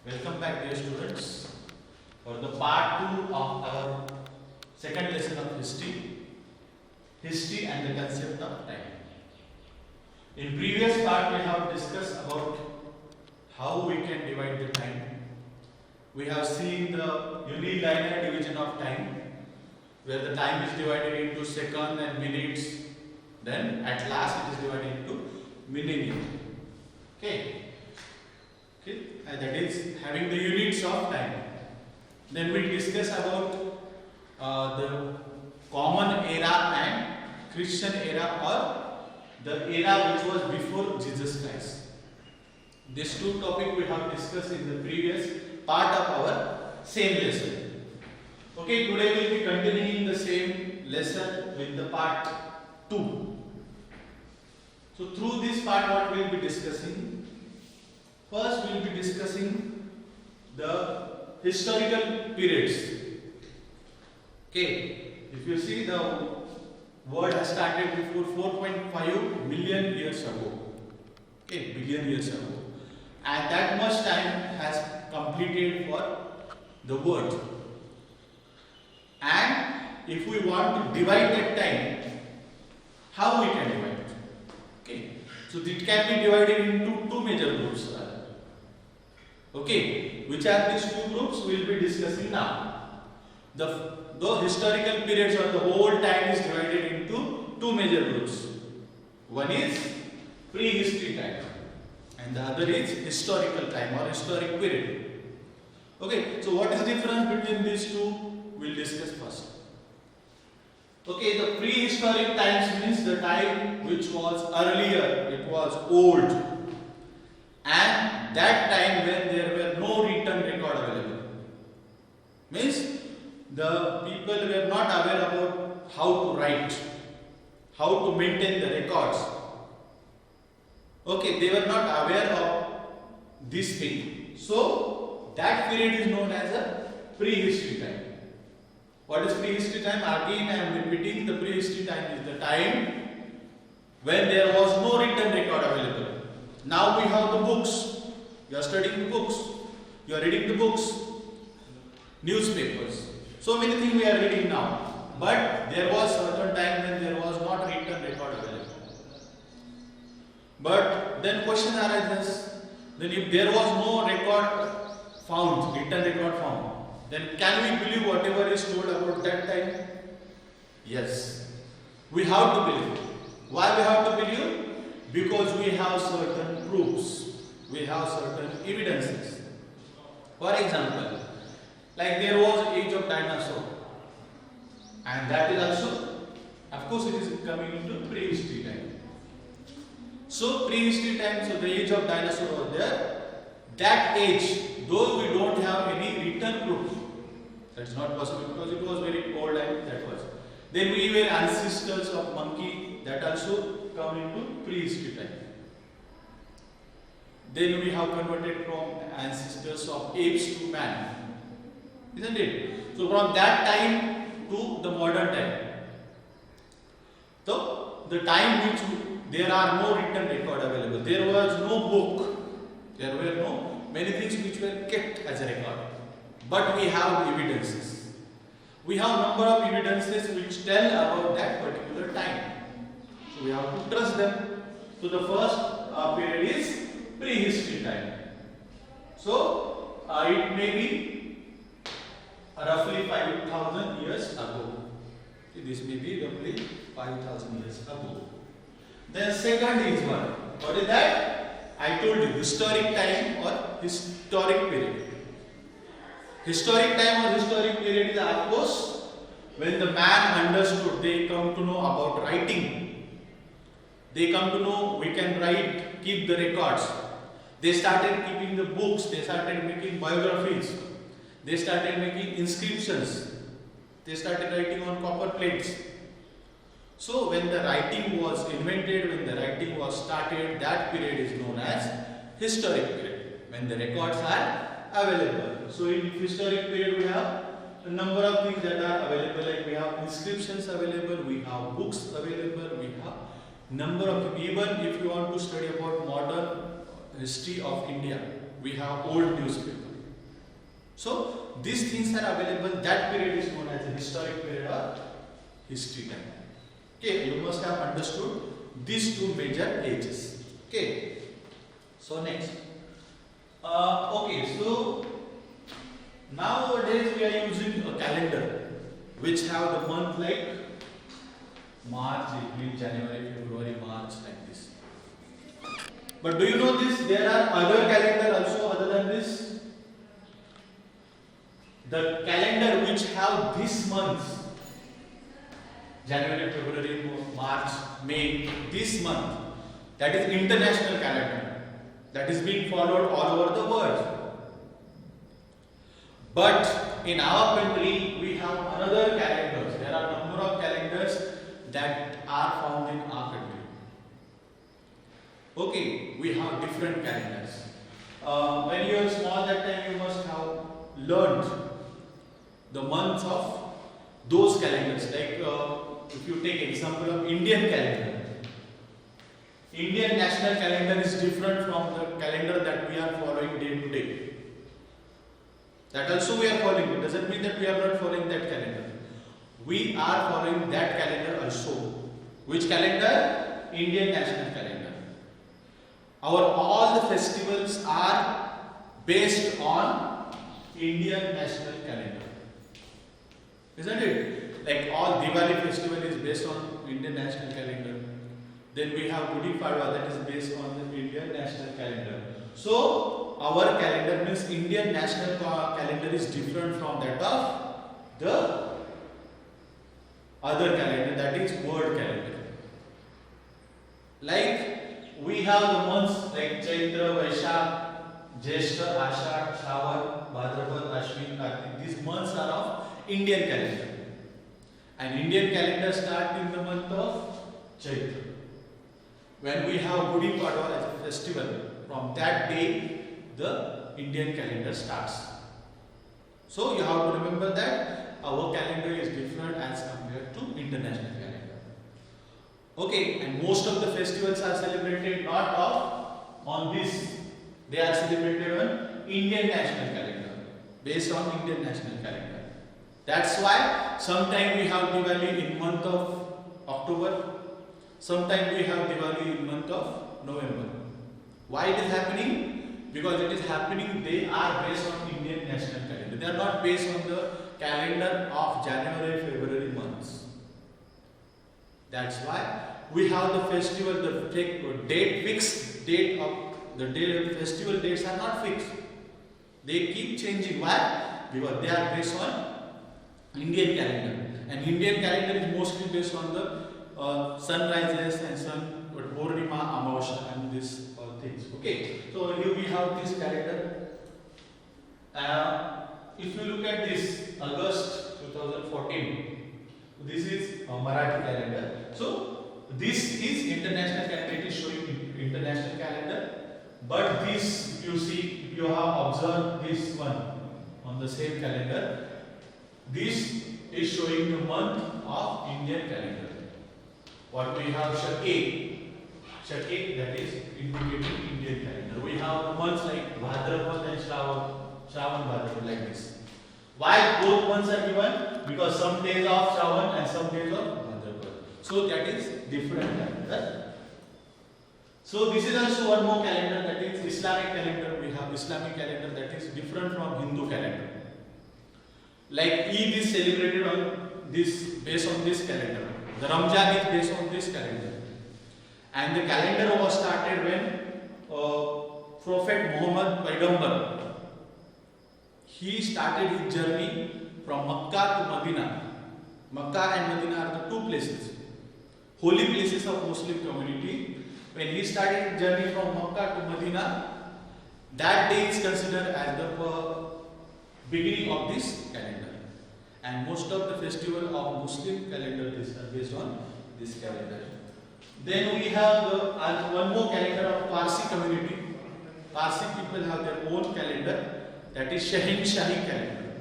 Welcome back, dear students, for the part 2 of our second lesson of history and the concept of time. In previous part, we have discussed about how we can divide the time. We have seen the unilinear division of time, where the time is divided into seconds and minutes. Then at last it is divided into millennium. Okay. And that is having the units of time. Then we discuss about the common era and Christian era, or the era which was before Jesus Christ. These two topics we have discussed in the previous part of our same lesson. Okay, today we will be continuing the same lesson with the part 2. So through this part, what we will be discussing? First, we will be discussing the historical periods. Okay, if you see, the world has started before 4.5 million years ago. Okay, billion years ago, and that much time has completed for the world. And if we want to divide that time, how we can divide it? Okay, so it can be divided into two major groups. Okay, which are these two groups we will be discussing now. The historical periods or the whole time is divided into two major groups. One is prehistory time and the other is historical time or historic period. Okay, so what is the difference between these two? We will discuss first. Okay, the prehistoric times means the time which was earlier, it was old, and that time when there were no written record available. Means the people were not aware about how to write, how to maintain the records. Okay, they were not aware of this thing. So that period is known as a prehistory time. What is prehistory time? Again I am repeating, the prehistory time is the time when there was no written record available. Now we have the books. You are studying the books. You are reading the books, newspapers. So many things we are reading now. But there was certain time when there was not written record available. But then question arises, then if there was no record found, written record found, then can we believe whatever is told about that time? Yes. We have to believe. Why we have to believe? Because we have certain proofs. We have certain evidences. For example, like there was age of dinosaur, and that is also, of course, it is coming into prehistory time. So prehistory time, so the age of dinosaur was there. That age, though we don't have any written proof, that's not possible because it was very old and that was. Then we were ancestors of monkey, that also come into prehistory time. Then we have converted from ancestors of apes to man, isn't it? So from that time to the modern time, so the time which there are no written record available, there was no book, there were no many things which were kept as a record, but we have evidences. We have number of evidences which tell about that particular time. So we have to trust them. So the first period is prehistory time. So it may be roughly 5,000 years ago. This may be roughly 5,000 years ago. Then second is what? What is that? I told you, historic time or historic period. Historic time or historic period is, of course, when the man understood, they come to know about writing. They come to know we can write, keep the records. They started keeping the books, they started making biographies, they started making inscriptions, they started writing on copper plates. So when the writing was invented, when the writing was started, that period is known as historic period, when the records are available. So in historic period we have a number of things that are available, like we have inscriptions available, we have books available, we have number of, even if you want to study about modern history of India, we have old newspaper. So these things are available. That period is known as a historic period or history time. Okay, you must have understood these two major ages. Okay. So next. Okay, so nowadays we are using a calendar which have the month like March, April, January, February, March, like this. But do you know this? There are other calendar also other than this. The calendar which have this month, January, February, March, May, this month, that is international calendar. That is being followed all over the world. But in our country, we have another calendars. There are a number of calendars that are found in our country. Okay, we have different calendars. When you are small, that time you must have learned the months of those calendars. Like if you take example of Indian calendar. Indian national calendar is different from the calendar that we are following day to day. That also we are following. It doesn't mean that we are not following that calendar. We are following that calendar also. Which calendar? Indian national calendar. All the festivals are based on Indian national calendar. Isn't it? Like all Diwali festival is based on Indian national calendar. Then we have Gudi Padwa that is based on the Indian national calendar. So our calendar means Indian national calendar is different from that of the other calendar, that is world calendar. Like we have the months like Chaitra, Vaishakh, Jyeshtha, Ashadh, Shravan, Bhadrapad, Ashwin, Kartik. These months are of Indian calendar. And Indian calendar starts in the month of Chaitra. When we have Gudi Padwa as a festival, from that day the Indian calendar starts. So you have to remember that our calendar is different as compared to international calendar. Okay, and most of the festivals are celebrated not on this. They are celebrated on Indian national calendar, based on Indian national calendar. That's why sometimes we have Diwali in month of October. Sometimes we have Diwali in month of November. Why it is happening? Because it is happening, they are based on Indian national calendar. They are not based on the calendar of January, February months. That's why we have the festival, the date of the festival dates are not fixed. They keep changing. Why? Because they are based on Indian calendar. And Indian calendar is mostly based on the sunrises and sun, Purnima, Amavasya and these things. Okay, so here we have this calendar. If you look at this, August 2014, this is Marathi calendar. So this is international calendar. It is showing international calendar. But this, you see, if you have observed this one on the same calendar, this is showing the month of Indian calendar. What we have Shake, that is indicating Indian calendar. We have the months like Bhadrapad and Shravan Bhadrapad, like this. Why both months are given? Because some days of Shravan and some days of Bhadrapad. So that is different calendar. So this is also one more calendar, that is Islamic calendar. We have Islamic calendar that is different from Hindu calendar. Like Eid is celebrated on this, based on this calendar. The Ramzan is based on this calendar. And the calendar was started when Prophet Muhammad Paigambar, he started his journey from Makkah to Medina. Makkah and Medina are the two places, holy places of Muslim community. When he started his journey from Makkah to Medina, that day is considered as the beginning of this calendar. And most of the festival of Muslim calendar is based on this calendar. Then we have one more calendar of Parsi community. Parsi people have their own calendar, that is Shahin-Shahi calendar.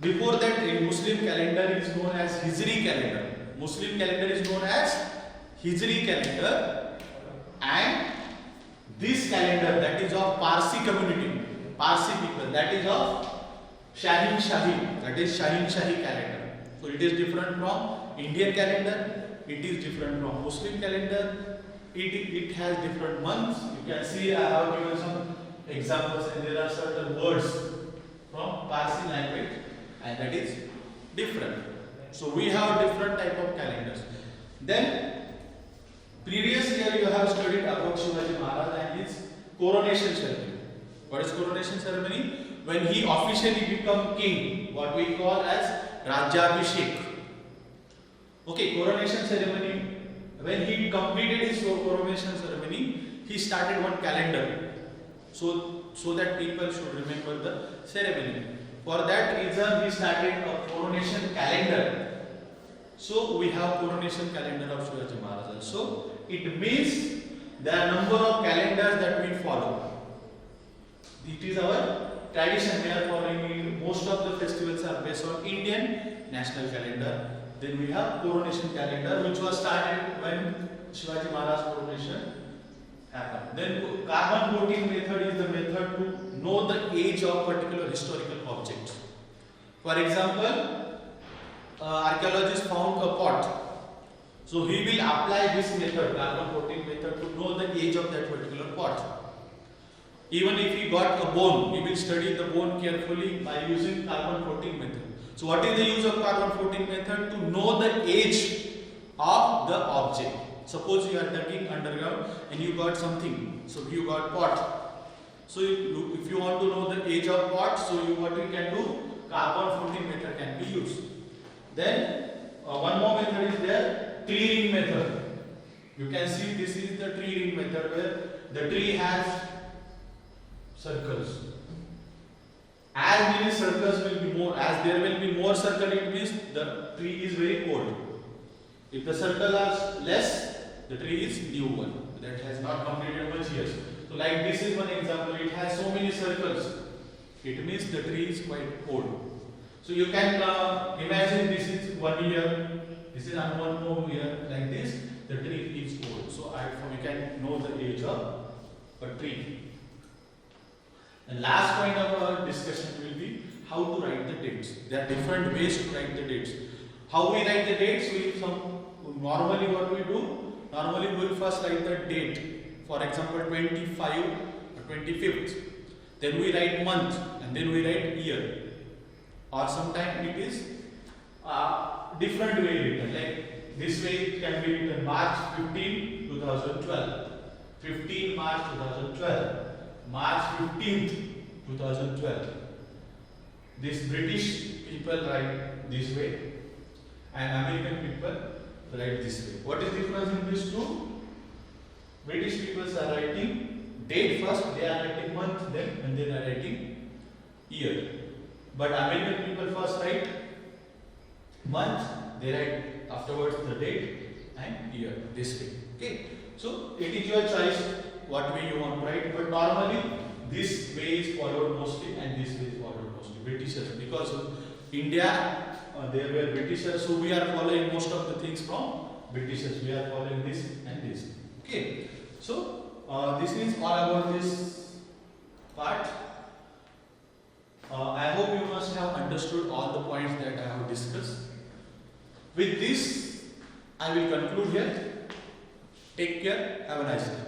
Before that, in Muslim calendar is known as Hijri calendar. Muslim calendar is known as Hijri calendar, and this calendar, that is of Parsi community, Parsi people, that is of Shahin Shahi, that is Shahin Shahi calendar. So it is different from Indian calendar, it is different from Muslim calendar, it has different months. You can see I have given some examples and there are certain words from Parsi language and that is different. So we have different type of calendars. Then previous year you have studied about Shivaji Maharaj and his coronation ceremony. What is coronation ceremony? When he officially become king, what we call as Rajyabhishek. Okay, coronation ceremony. When he completed his coronation ceremony, he started one calendar. So that people should remember the ceremony. For that reason, he started a coronation calendar. So we have coronation calendar of Shivaji Maharaj. So it means there are number of calendars that we follow. It is our tradition. We are following. Most of the festivals are based on Indian national calendar. Then we have coronation calendar, which was started when Shivaji Maharaj coronation happened. Then carbon 14 method is the method to know the age of particular historical object. For example, archaeologist found a pot. So he will apply this method, carbon 14 method, to know the age of that particular pot. Even if he got a bone, he will study the bone carefully by using carbon 14 method. So what is the use of carbon 14 method? To know the age of the object. Suppose you are digging underground and you got something. So you got pot. So if you want to know the age of pot, so what we can do? Carbon 14 method can be used. Then one more method is there, tree ring method. You can see this is the tree ring method where the tree has circles. As many circles will be more, as there will be more circle, it means the tree is very old. If the circle are less, the tree is new one that has not completed much years. So like this is one example, it has so many circles. It means the tree is quite old. So you can imagine this is 1 year, this is 1 more year, like this, the tree is old. So we can know the age of a tree. The last point of our discussion will be how to write the dates. There are different ways to write the dates. How we write the dates? Normally what we do? Normally we will first write the date. For example, 25 or 25th. Then we write month and then we write year. Or sometimes it is different way written. Like this way it can be written March 15, 2012. 15 March 2012. March 15th, 2012. This British people write this way and American people write this way. What is the difference in these two? British people are writing date first, they are writing month then, and they are writing year. But American people first write month, they write afterwards the date and year, this way. Okay. So it is your choice what way you want to write, but normally this way is followed mostly and this way is followed mostly. Britishers, because India there were Britishers, so we are following most of the things from Britishers. We are following this and this. Okay, so this is all about this part. I hope you must have understood all the points that I have discussed. With this, I will conclude here. Take care. Have a nice day.